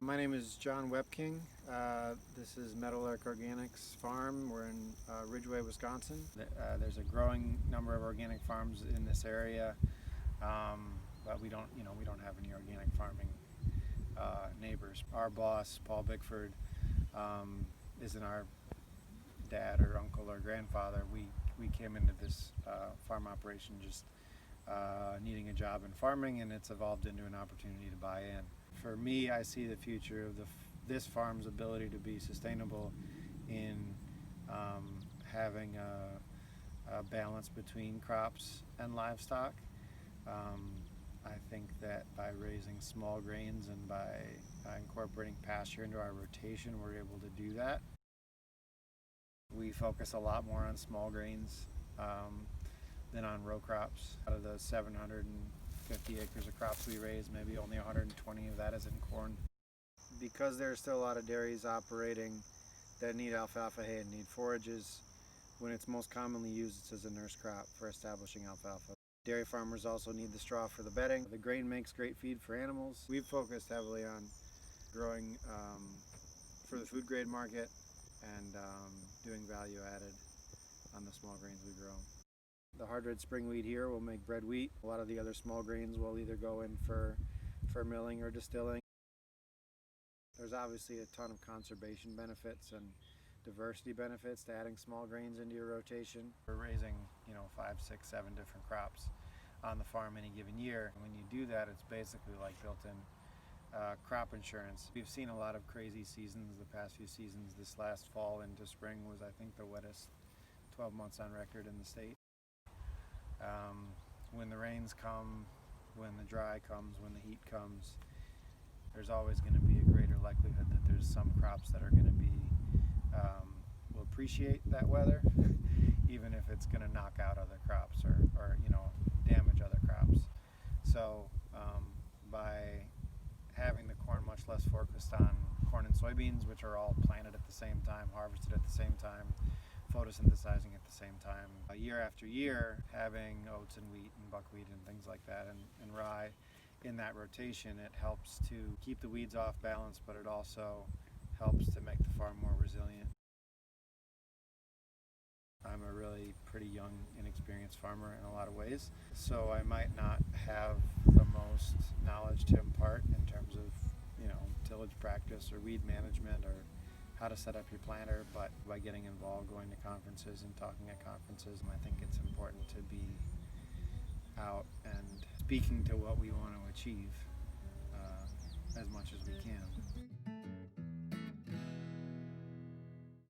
My name is John Webking. This is Meadowlark Organics Farm. We're in Ridgway, Wisconsin. There's a growing number of organic farms in this area, but we don't have any organic farming neighbors. Our boss, Paul Bickford, isn't our dad or uncle or grandfather. We came into this farm operation just needing a job in farming, and it's evolved into an opportunity to buy in. For me, I see the future of this farm's ability to be sustainable in having a balance between crops and livestock. I think that by raising small grains and by incorporating pasture into our rotation, we're able to do that. We focus a lot more on small grains than on row crops. Out of the 750 acres of crops we raise, maybe only 120 of that is in corn. Because there are still a lot of dairies operating that need alfalfa hay and need forages, when it's most commonly used, it's as a nurse crop for establishing alfalfa. Dairy farmers also need the straw for the bedding. The grain makes great feed for animals. We've focused heavily on growing for the food grade market and doing value added on the small grains we grow. The hard red spring wheat here will make bread wheat. A lot of the other small grains will either go in for milling or distilling. There's obviously a ton of conservation benefits and diversity benefits to adding small grains into your rotation. We're raising 5, 6, 7 different crops on the farm any given year. When you do that, it's basically like built-in crop insurance. We've seen a lot of crazy seasons the past few seasons. This last fall into spring was, I think, the wettest 12 months on record in the state. When the rains come, when the dry comes, when the heat comes, there's always going to be a greater likelihood that there's some crops that are going to be will appreciate that weather, even if it's going to knock out other crops or damage other crops. So by having the corn much less focused on corn and soybeans, which are all planted at the same time, harvested at the same time, photosynthesizing at the same time, year after year, having oats and wheat and buckwheat and things like that and rye in that rotation, it helps to keep the weeds off balance, but it also helps to make the farm more resilient. I'm a really pretty young, inexperienced farmer in a lot of ways, so I might not have the most knowledge to impart in terms of tillage practice or weed management or how to set up your planter, but by getting involved, going to conferences and talking at conferences, I think it's important to be out and speaking to what we want to achieve as much as we can.